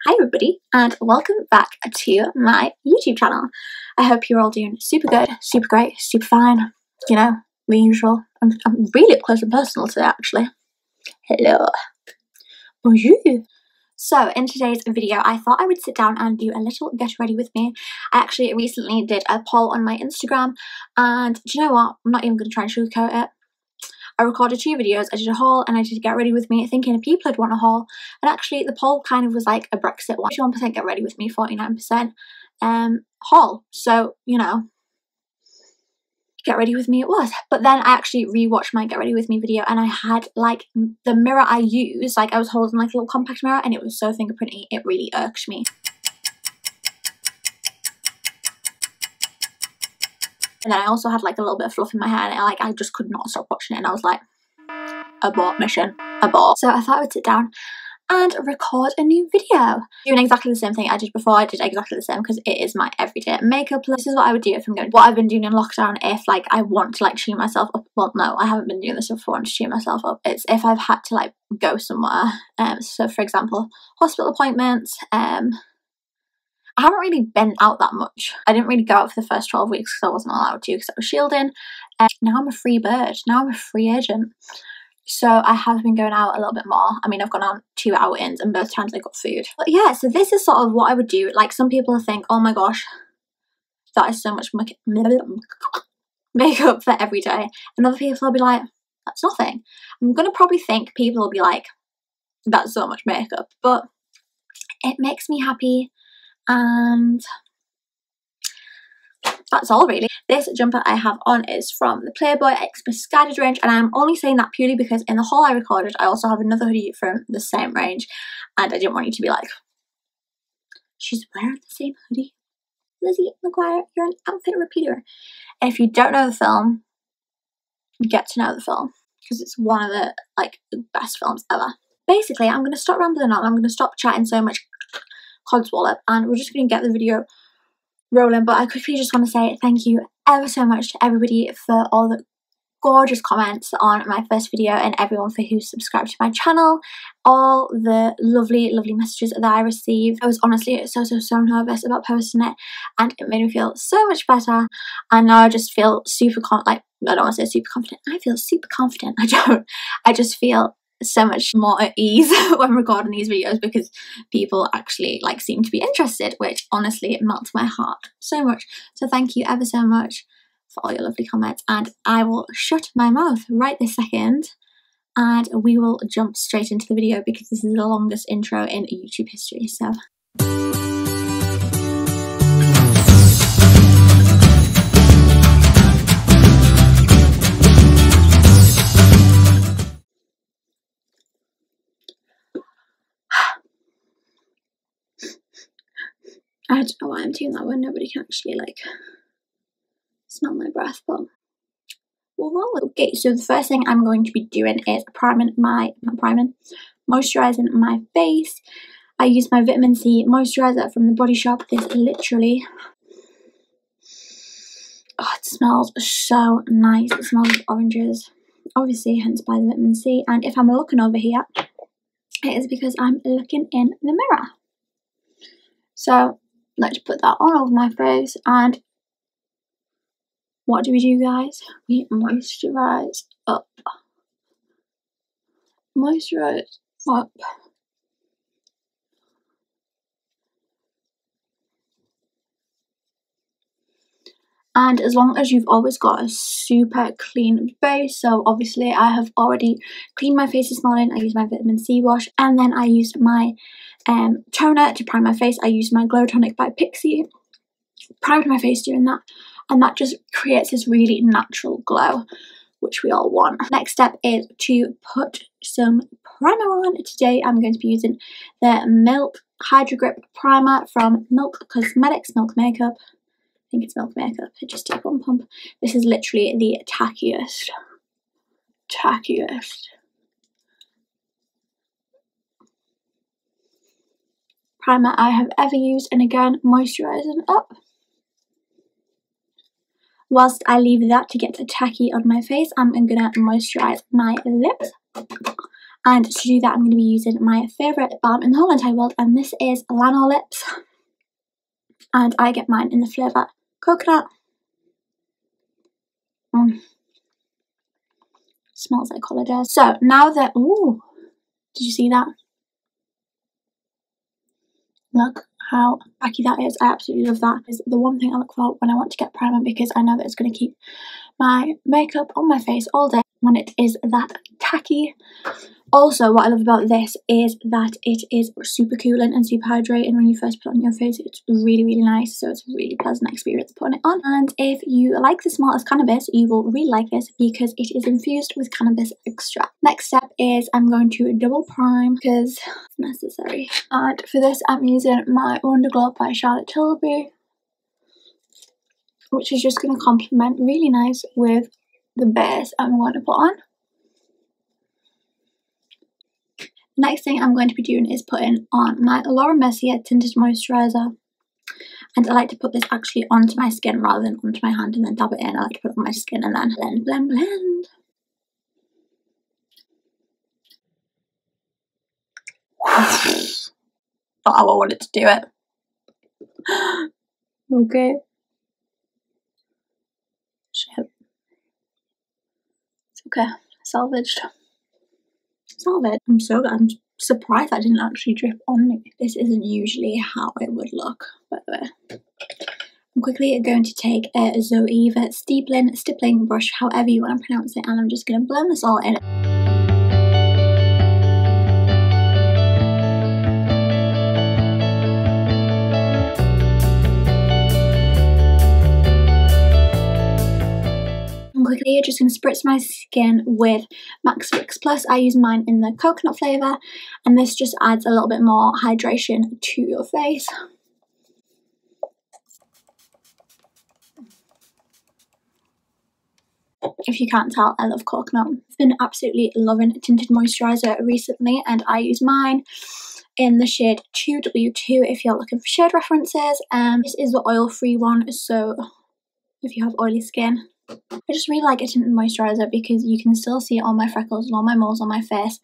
Hi everybody and welcome back to my YouTube channel. I hope you're all doing super good, super great, super fine, you know, the usual. I'm really up close and personal today actually. Hello. Bonjour. So in today's video I thought I would sit down and do a little get ready with me. I actually recently did a poll on my Instagram and do you know what? I'm not even going to try and sugarcoat it. I recorded 2 videos, I did a haul and I did a get ready with me thinking people would want a haul, and actually the poll kind of was like a Brexit one. 51% get ready with me, 49% haul, so you know, get ready with me it was. But then I actually rewatched my get ready with me video and I had like the mirror I used, like I was holding like a little compact mirror and it was so fingerprinty, it really irked me. And then I also had like a little bit of fluff in my hair and I just could not stop watching it and I was like, abort mission, abort. So I thought I would sit down and record a new video. Doing exactly the same thing I did before. I did exactly the same because it is my everyday makeup look. This is what I would do if I'm going, what I've been doing in lockdown if like I want to like tune myself up. Well no, I haven't been doing this before to tune myself up. It's if I've had to like go somewhere. So for example, hospital appointments, I haven't really been out that much. I didn't really go out for the first 12 weeks because I wasn't allowed to because I was shielding. Now I'm a free bird. Now I'm a free agent. So I have been going out a little bit more. I mean, I've gone on 2 outings and both times I got food. But yeah, so this is sort of what I would do. Like some people think, oh my gosh, that is so much makeup for every day. And other people will be like, that's nothing. I'm going to probably think people will be like, that's so much makeup. But it makes me happy. And that's all really. This jumper I have on is from the Playboy X Misguided range, and I'm only saying that purely because in the haul I recorded I also have another hoodie from the same range and I didn't want you to be like, she's wearing the same hoodie. Lizzie McGuire, you're an outfit repeater. And if you don't know the film, get to know the film because it's one of the like best films ever. Basically, I'm going to stop rambling on, I'm going to stop chatting so much codswallop and we're just going to get the video rolling. But I quickly just want to say thank you ever so much to everybody for all the gorgeous comments on my first video and everyone for who subscribed to my channel, all the lovely messages that I received. I was honestly so nervous about posting it and it made me feel so much better, and now I just feel super I don't want to say super confident, I feel super confident. I just feel so much more at ease when recording these videos because people actually like seem to be interested, which honestly melts my heart so much. So thank you ever so much for all your lovely comments, and I will shut my mouth right this second and we will jump straight into the video because this is the longest intro in YouTube history. So I don't know why I'm doing that when nobody can actually like smell my breath, but we'll roll it. Okay, so the first thing I'm going to be doing is moisturising my face. I use my vitamin C moisturiser from the Body Shop. This literally, oh, it smells so nice. It smells like oranges, obviously, hence by the vitamin C. And if I'm looking over here, it is because I'm looking in the mirror. So let's put that all over my face, and what do we do, guys? We moisturise up. Moisturise up. And as long as you've always got a super clean base, so obviously I have already cleaned my face this morning. I used my vitamin C wash and then I used my toner to prime my face. I used my Glow Tonic by Pixie, primed my face doing that, and that just creates this really natural glow which we all want. Next step is to put some primer on. Today I'm going to be using the Milk Hydro Grip Primer from Milk Cosmetics, Milk Makeup. I think it's Milk Makeup. It just did one pump. This is literally the tackiest primer I have ever used, and again moisturising up. Whilst I leave that to get tacky on my face, I'm going to moisturise my lips. And to do that, I'm going to be using my favourite balm in the whole entire world, and this is Lano Lips. And I get mine in the flavour coconut. Smells like holidays. So now that, ooh, did you see that? Look how tacky that is. I absolutely love that. It's the one thing I look for when I want to get primer, because I know that it's going to keep my makeup on my face all day when it is that tacky. Also, what I love about this is that it is super cooling and super hydrating when you first put it on your face. It's really, really nice, so it's a really pleasant experience putting it on. And if you like the smell of cannabis, you will really like this because it is infused with cannabis extract. Next step is I'm going to double prime because it's necessary. And for this, I'm using my Wonderglow by Tilbury, which is just going to complement really nice with the base I'm going to put on. Next thing I'm going to be doing is putting on my Mercier tinted moisturiser, and I like to put this actually onto my skin rather than onto my hand and then dab it in. I like to put it on my skin and then blend, blend, blend. That's not how I wanted to do it. Okay. Shit. It's okay. Salvaged. Salvaged. I'm surprised that didn't actually drip on me. This isn't usually how it would look, by the way. I'm quickly going to take a Zoeva stippling brush, however you want to pronounce it, and I'm just going to blend this all in. Quickly, just going to spritz my skin with Max Fix Plus. I use mine in the coconut flavour, and this just adds a little bit more hydration to your face. If you can't tell, I love coconut. I've been absolutely loving tinted moisturiser recently, and I use mine in the shade 2W2 if you're looking for shade references. This is the oil-free one, so if you have oily skin. I just really like a tinted moisturiser because you can still see all my freckles and all my moles on my face,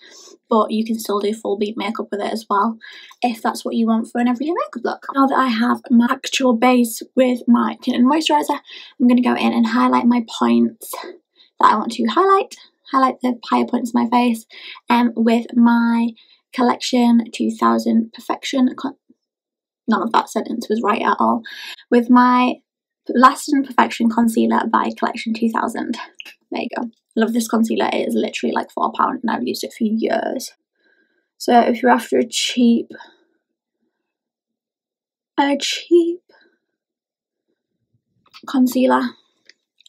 but you can still do full beat makeup with it as well, if that's what you want for an everyday makeup look. Now that I have my actual base with my tinted moisturiser, I'm going to go in and highlight my points that I want to highlight the higher points of my face, with my Collection 2000 Perfection, none of that sentence was right at all, with my Lasting Perfection Concealer by Collection 2000. There you go. I love this concealer. It is literally like £4 and I've used it for years. So if you're after a cheap concealer,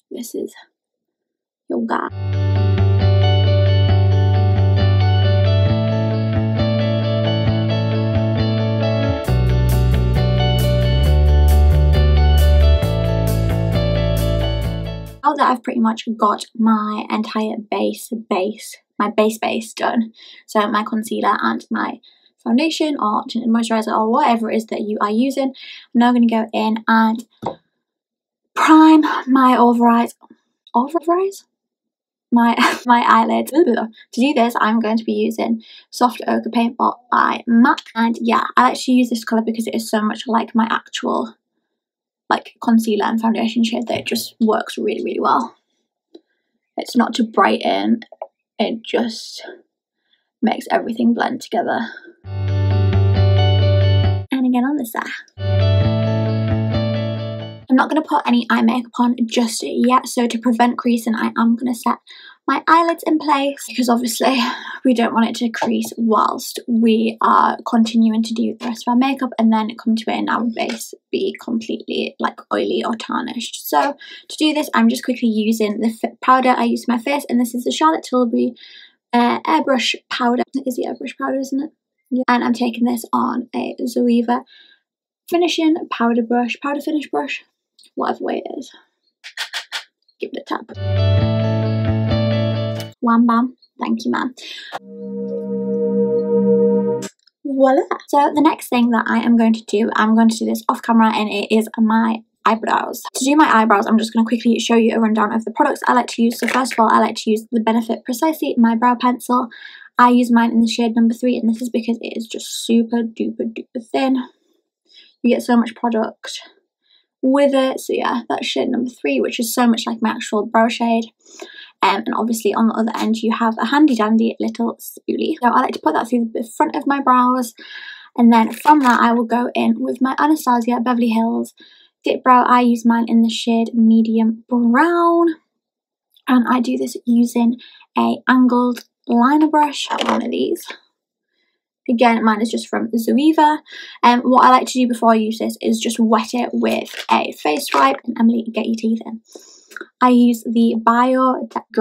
this is your guy. Now that I've pretty much got my entire base done, so my concealer and my foundation or tinted moisturiser or whatever it is that you are using, I'm now going to go in and prime my my eyelids. To do this, I'm going to be using Soft Ochre Paint by MAC, and yeah, I like to use this colour because it is so much like my actual like concealer and foundation shade that it just works really, really well. It's not to brighten, it just makes everything blend together. And again on this side. I'm not going to put any eye makeup on just yet, so to prevent creasing I am going to set my eyelids in place, because obviously we don't want it to crease whilst we are continuing to do the rest of our makeup and then come to it and our base be completely like oily or tarnished. So to do this, I'm just quickly using the powder I use for my face, and this is the Charlotte Tilbury airbrush powder. It is the airbrush powder, isn't it? Yeah. And I'm taking this on a Zoeva finishing powder finish brush, whatever way it is. Give it a tap. Wham bam. Thank you, ma'am. Voila. So the next thing that I am going to do, I'm going to do this off camera, and it is my eyebrows. To do my eyebrows, I'm just going to quickly show you a rundown of the products I like to use. So first of all, I like to use the Benefit Precisely My Brow Pencil. I use mine in the shade number 3, and this is because it is just super duper duper thin. You get so much product with it. So yeah, that's shade number 3, which is so much like my actual brow shade. And obviously on the other end you have a handy dandy little spoolie. So I like to put that through the front of my brows, and then from that I will go in with my Anastasia Beverly Hills Dip Brow. I use mine in the shade medium brown, and I do this using a angled liner brush, one of these. Again, mine is just from Zoeva. What I like to do before I use this is just wet it with a face wipe. And Emily, get your teeth in. I use the biodegradable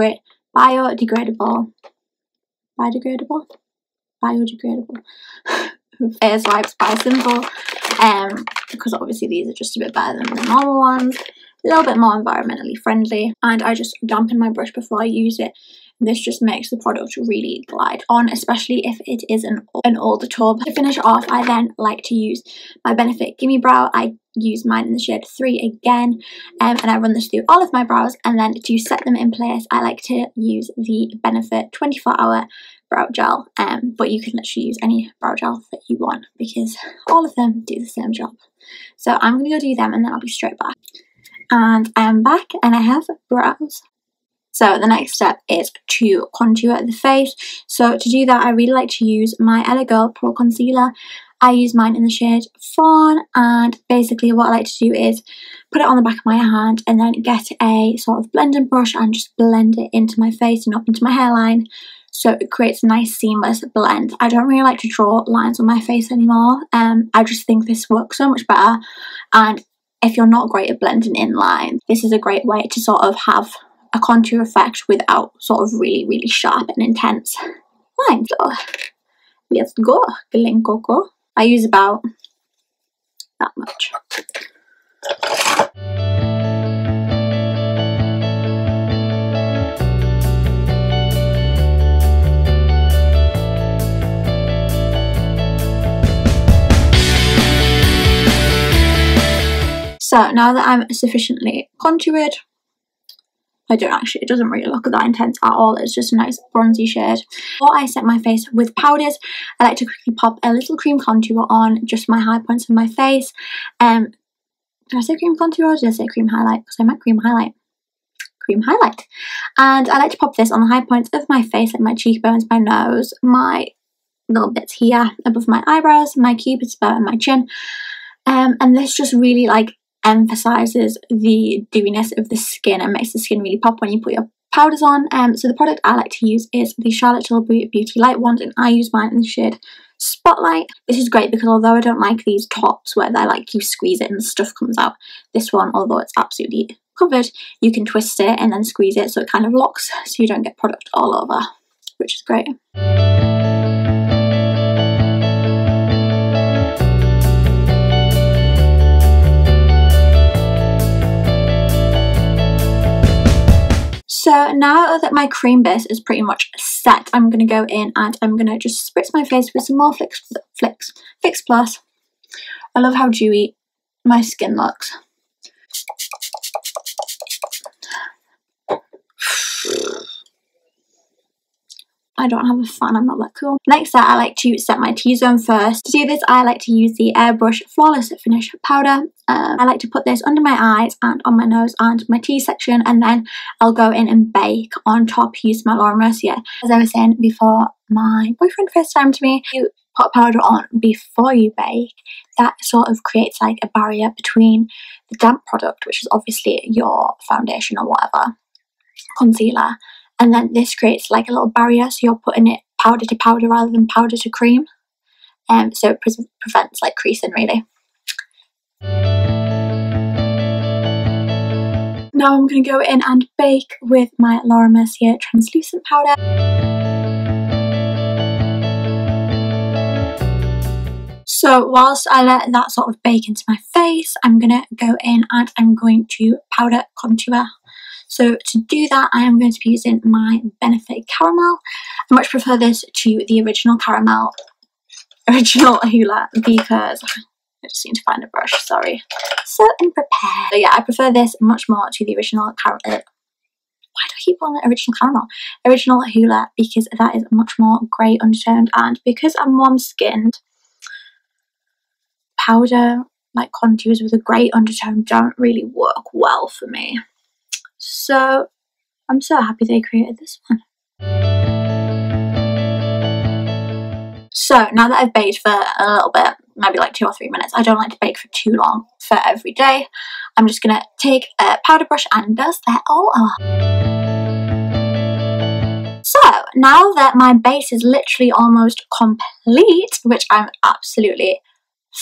face wipes by Simple, because obviously these are just a bit better than the normal ones, a little bit more environmentally friendly, and I just dampen my brush before I use it. This just makes the product really glide on, especially if it is an older tube. To finish off, I then like to use my Benefit Gimme Brow. I use mine in the shade 3 again, and I run this through all of my brows, and then to set them in place I like to use the Benefit 24-hour brow gel, but you can literally use any brow gel that you want because all of them do the same job. So I'm going to go do them and then I'll be straight back. And I am back and I have brows. So the next step is to contour the face. So to do that I really like to use my LA Girl Pro Concealer. I use mine in the shade Fawn, and basically what I like to do is put it on the back of my hand and then get a sort of blending brush and just blend it into my face and up into my hairline, so it creates a nice seamless blend. I don't really like to draw lines on my face anymore. I just think this works so much better, and if you're not great at blending in lines, this is a great way to sort of have a contour effect without sort of really sharp and intense lines. So let's go, Glen Coco. I use about that much. So now that I'm sufficiently contoured, it doesn't really look that intense at all. It's just a nice bronzy shade. Before I set my face with powders, I like to quickly pop a little cream contour on just my high points of my face. Did I say cream contour or did I say cream highlight? Because I meant cream highlight. Cream highlight. And I like to pop this on the high points of my face, like my cheekbones, my nose, my little bits here above my eyebrows, my cupid's bow and my chin. And this just really like emphasizes the dewiness of the skin and makes the skin really pop when you put your powders on. So the product I like to use is the Charlotte Tilbury Beauty Light Wand, and I use mine in the shade Spotlight. This is great because although I don't like these tops where they're like you squeeze it and stuff comes out, this one, although it's absolutely covered, you can twist it and then squeeze it so it kind of locks so you don't get product all over, which is great. So now that my cream base is pretty much set, I'm going to go in and I'm going to just spritz my face with some more Fix Plus. I love how dewy my skin looks. I don't have a fan, I'm not that cool. Next up, I like to set my T-zone first. To do this, I like to use the Airbrush Flawless Finish Powder. I like to put this under my eyes and on my nose and my T-section, and then I'll go in and bake on top, use my Laura Mercier. As I was saying before, my boyfriend FaceTimed me. You put powder on before you bake, that sort of creates like a barrier between the damp product, which is obviously your foundation or whatever, concealer, and then this creates like a little barrier, so you're putting it powder to powder rather than powder to cream, so it prevents like creasing really. Now I'm going to go in and bake with my Laura Mercier translucent powder. So whilst I let that sort of bake into my face, I'm going to go in and I'm going to powder contour. So to do that, I am going to be using my Benefit Caramel. I much prefer this to the original Hoola, because I just need to find a brush, sorry. So unprepared. So yeah, I prefer this much more to the original why do I keep calling it Original Caramel? Original Hoola, because that is much more grey undertoned, and because I'm warm skinned, powder like contours with a grey undertone don't really work well for me. So I'm so happy they created this one. So now that I've baked for a little bit, maybe like 2 or 3 minutes, I don't like to bake for too long for every day. I'm just going to take a powder brush and dust that all off. So now that my base is literally almost complete, which I'm absolutely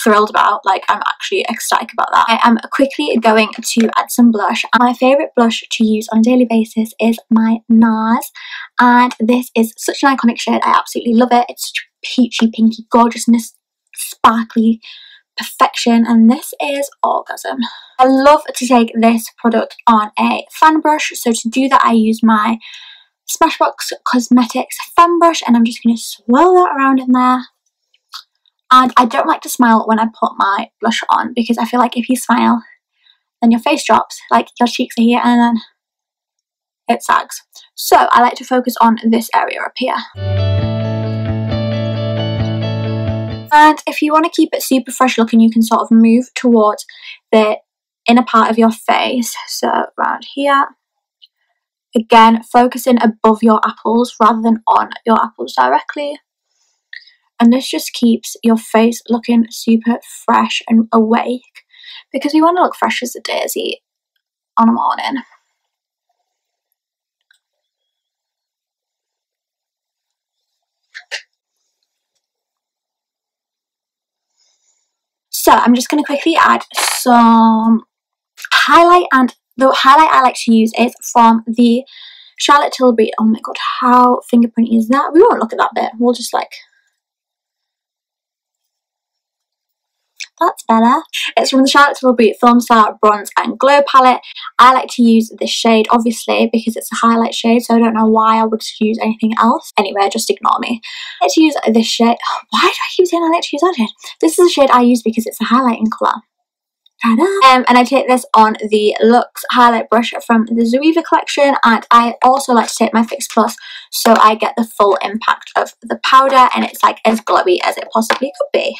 thrilled about, like I'm actually ecstatic about that, I am quickly going to add some blush. And my favourite blush to use on a daily basis is my NARS, and this is such an iconic shade. I absolutely love it. It's such peachy pinky gorgeousness, sparkly perfection, and this is Orgasm. I love to take this product on a fan brush, so to do that I use my Smashbox Cosmetics fan brush, and I'm just going to swirl that around in there. And I don't like to smile when I put my blush on, because I feel like if you smile then your face drops, like your cheeks are here and then it sags. So I like to focus on this area up here. And if you want to keep it super fresh looking, you can sort of move towards the inner part of your face, so around here. Again, focusing above your apples rather than on your apples directly. And this just keeps your face looking super fresh and awake, because we want to look fresh as a daisy on a morning. So I'm just going to quickly add some highlight, and the highlight I like to use is from the Charlotte Tilbury. Oh my god, how fingerprinty is that? We won't look at that bit, we'll just like... That's better. It's from the Charlotte Tilbury Film Star Bronze and Glow palette. I like to use this shade, obviously, because it's a highlight shade, so I don't know why I would use anything else. Anyway, just ignore me. I like to use this shade. Why do I keep saying I like to use that shade? This is a shade I use because it's a highlighting colour. And I take this on the Luxe highlight brush from the Zoeva collection, and I also like to take my Fix Plus so I get the full impact of the powder and it's like as glowy as it possibly could be.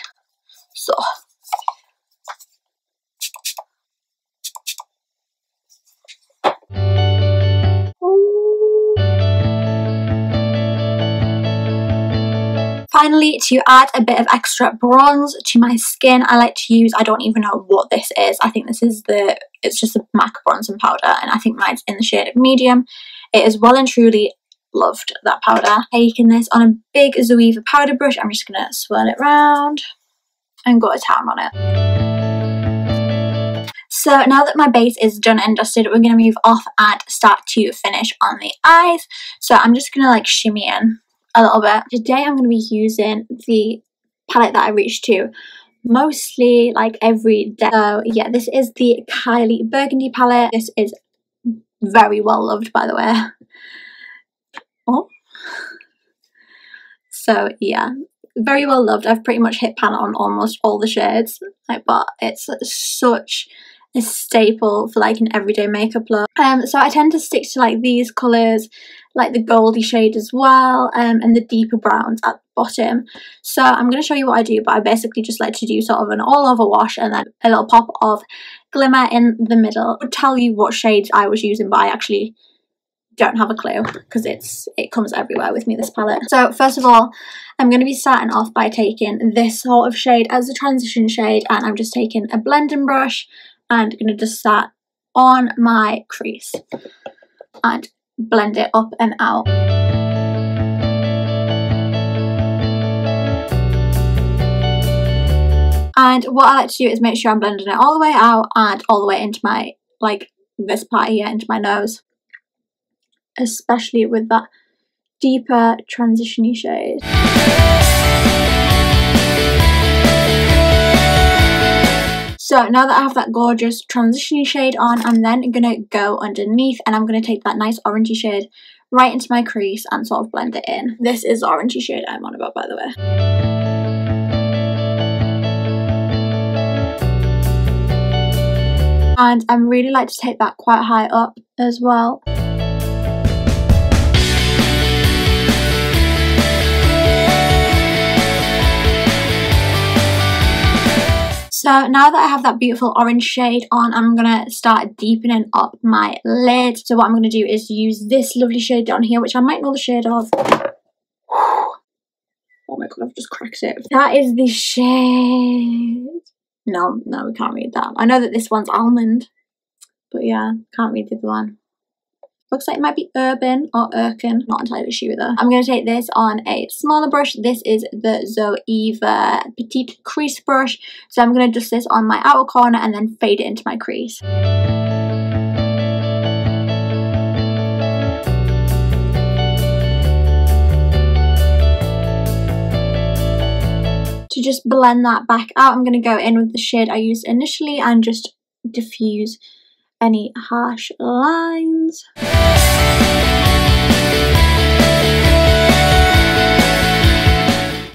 So... Finally, to add a bit of extra bronze to my skin, I like to use, I don't even know what this is. I think this is it's just a MAC bronzing powder, and I think mine's in the shade medium. It is well and truly loved, that powder. Taking this on a big Zoeva powder brush, I'm just going to swirl it round and go to town on it. So now that my base is done and dusted, we're going to move off and start to finish on the eyes. So I'm just going to like shimmy in a little bit. Today I'm going to be using the palette that I reach to mostly like every day. So yeah, this is the Kylie Burgundy palette. This is very well loved, by the way. Oh. So yeah, very well loved. I've pretty much hit pan on almost all the shades, like, but it's such a staple for like an everyday makeup look. So I tend to stick to like these colours, like the goldy shade as well, and the deeper browns at the bottom. So I'm going to show you what I do, but I basically just like to do sort of an all over wash and then a little pop of glimmer in the middle. I would tell you what shades I was using, but I actually don't have a clue because it comes everywhere with me, this palette. So first of all, I'm going to be starting off by taking this sort of shade as a transition shade, and I'm just taking a blending brush and going to just start on my crease and blend it up and out. And what I like to do is make sure I'm blending it all the way out and all the way into my, like this part here, into my nose, especially with that deeper transition-y shade. So now that I have that gorgeous transition-y shade on, I'm then going to go underneath and I'm going to take that nice orangey shade right into my crease and sort of blend it in. This is the orangey shade I'm on about, by the way. And I really like to take that quite high up as well. So now that I have that beautiful orange shade on, I'm going to start deepening up my lid. So what I'm going to do is use this lovely shade down here, which I might know the shade of. Oh my god, I've just cracked it. That is the shade. No, we can't read that. I know that this one's almond, but yeah, can't read the other one. Looks like it might be Urban or Urkin. Not entirely sure though. I'm going to take this on a smaller brush. This is the Zoeva Petite Crease Brush. So I'm going to dust this on my outer corner and then fade it into my crease. To just blend that back out, I'm going to go in with the shade I used initially and just diffuse any harsh lines.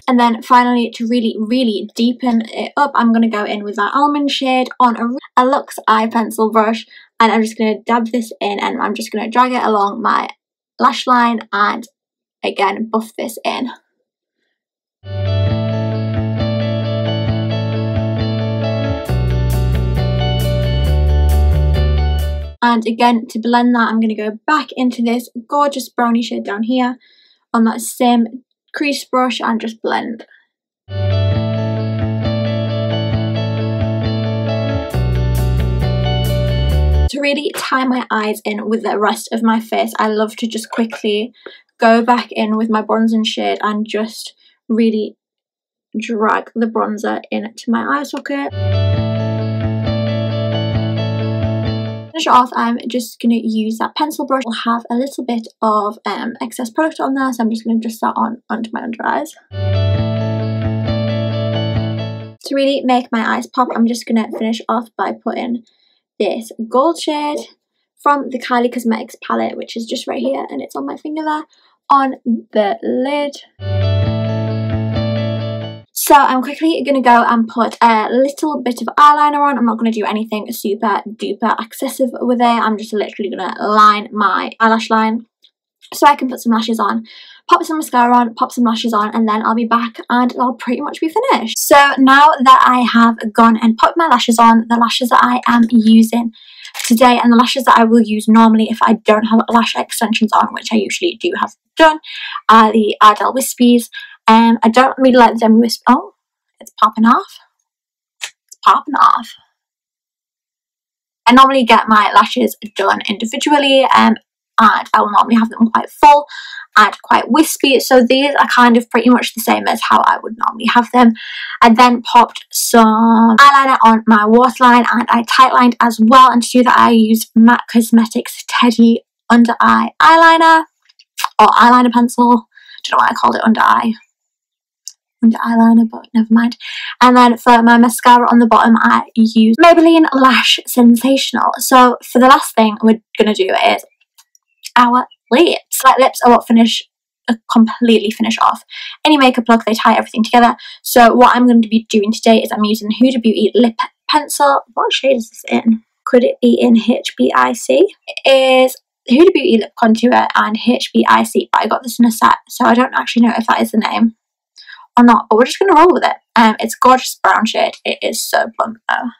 And then finally, to really deepen it up, I'm going to go in with that almond shade on a Luxe eye pencil brush, and I'm just going to dab this in and I'm just going to drag it along my lash line and again buff this in. And again, to blend that, I'm going to go back into this gorgeous brownie shade down here on that same crease brush and just blend. To really tie my eyes in with the rest of my face, I love to just quickly go back in with my bronzing shade and just really drag the bronzer into my eye socket. Finish off, I'm just going to use that pencil brush. I'll have a little bit of excess product on there, so I'm just going to dust that on onto my under eyes. To really make my eyes pop, I'm just going to finish off by putting this gold shade from the Kylie Cosmetics palette, which is just right here and it's on my finger there, on the lid. So I'm quickly going to go and put a little bit of eyeliner on. I'm not going to do anything super duper excessive with it. I'm just literally going to line my eyelash line so I can put some lashes on, pop some mascara on, pop some lashes on, and then I'll be back and I'll pretty much be finished. So now that I have gone and put my lashes on, the lashes that I am using today and the lashes that I will use normally if I don't have lash extensions on, which I usually do have done, are the Ardell Wispies. I don't really like the Demi Wisp. Oh, it's popping off. It's popping off. I normally get my lashes done individually, and I will normally have them quite full and quite wispy. So these are kind of pretty much the same as how I would normally have them. I then popped some eyeliner on my waterline and I tightlined as well. And to do that, I used MAC Cosmetics Teddy Under Eye Eyeliner or eyeliner pencil. I don't know why I called it under eyeliner, but never mind. And then for my mascara on the bottom, I used Maybelline Lash Sensational. So for the last thing we're gonna do is our lips. Like, lips are what completely finish off any makeup look. They tie everything together. So what I'm going to be doing today is I'm using Huda Beauty lip pencil. What shade is this in? Could it be in HBIC? It is Huda Beauty lip contour and HBIC, but I got this in a set, so I don't actually know if that is the name or not, but we're just going to roll with it. It's a gorgeous brown shade. It is so plump though.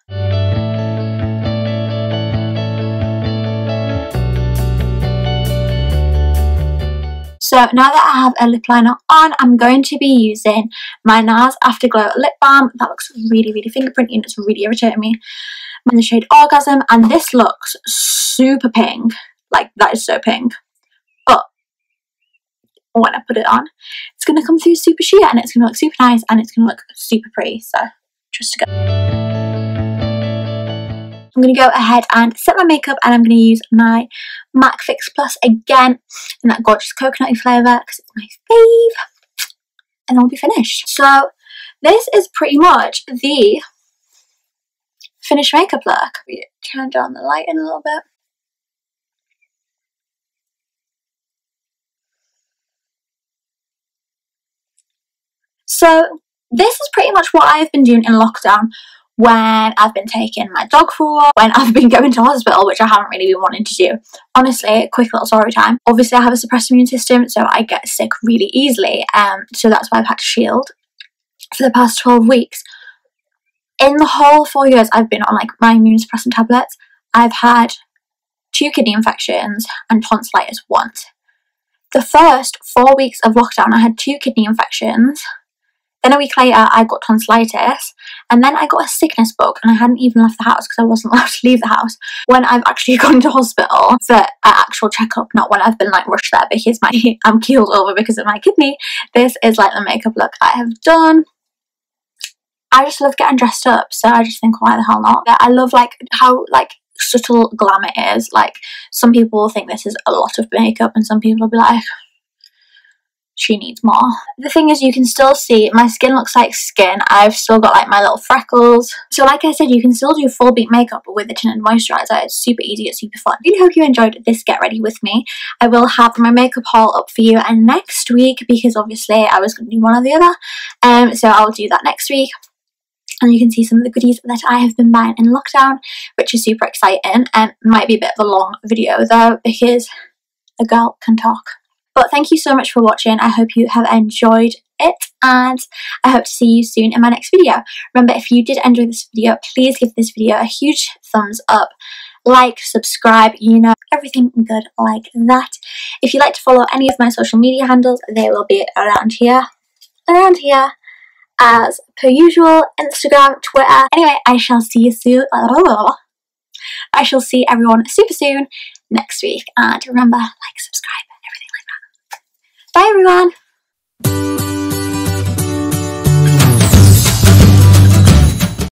So now that I have a lip liner on, I'm going to be using my NARS Afterglow lip balm. That looks really fingerprinty and it's really irritating me. I'm in the shade Orgasm, and this looks super pink. Like, that is so pink. But when I put it on, it's going to come through super sheer and it's going to look super nice and it's going to look super pretty. So just to go, I'm going to go ahead and set my makeup, and I'm going to use my MAC Fix Plus again in that gorgeous coconutty flavour because it's my fave, and I'll be finished. So this is pretty much the finished makeup look. We turn down the lighting a little bit. So this is pretty much what I've been doing in lockdown when I've been taking my dog for a walk, when I've been going to hospital, which I haven't really been wanting to do. Honestly, quick little story time. Obviously, I have a suppressed immune system, so I get sick really easily. So that's why I've had to shield for the past 12 weeks. in the whole 4 years I've been on like my immunosuppressant tablets, I've had 2 kidney infections and tonsillitis once. The first 4 weeks of lockdown I had 2 kidney infections, then a week later I got tonsillitis, and then I got a sickness bug and I hadn't even left the house because I wasn't allowed to leave the house when I've actually gone to hospital for an actual checkup, not when I've been like rushed there because I'm keeled over because of my kidney. This is like the makeup look I have done. I just love getting dressed up, so I just think why the hell not. I love like how like subtle glam it is. Like some people will think this is a lot of makeup and some people will be like, she needs more. The thing is, you can still see my skin looks like skin. I've still got like my little freckles. So like I said, you can still do full beat makeup with the tinted moisturiser. It's super easy, it's super fun. I really hope you enjoyed this get ready with me. I will have my makeup haul up for you and next week because obviously I was going to do one or the other. So I'll do that next week. And you can see some of the goodies that I have been buying in lockdown, which is super exciting. Might be a bit of a long video though because a girl can talk. But thank you so much for watching. I hope you have enjoyed it and I hope to see you soon in my next video. Remember, if you did enjoy this video, please give this video a huge thumbs up, like, subscribe, you know, everything good like that. If you'd like to follow any of my social media handles, they will be around here as per usual, Instagram, Twitter. Anyway, I shall see you soon. I shall see everyone super soon next week. And remember, like, subscribe, and everything like that. Bye everyone!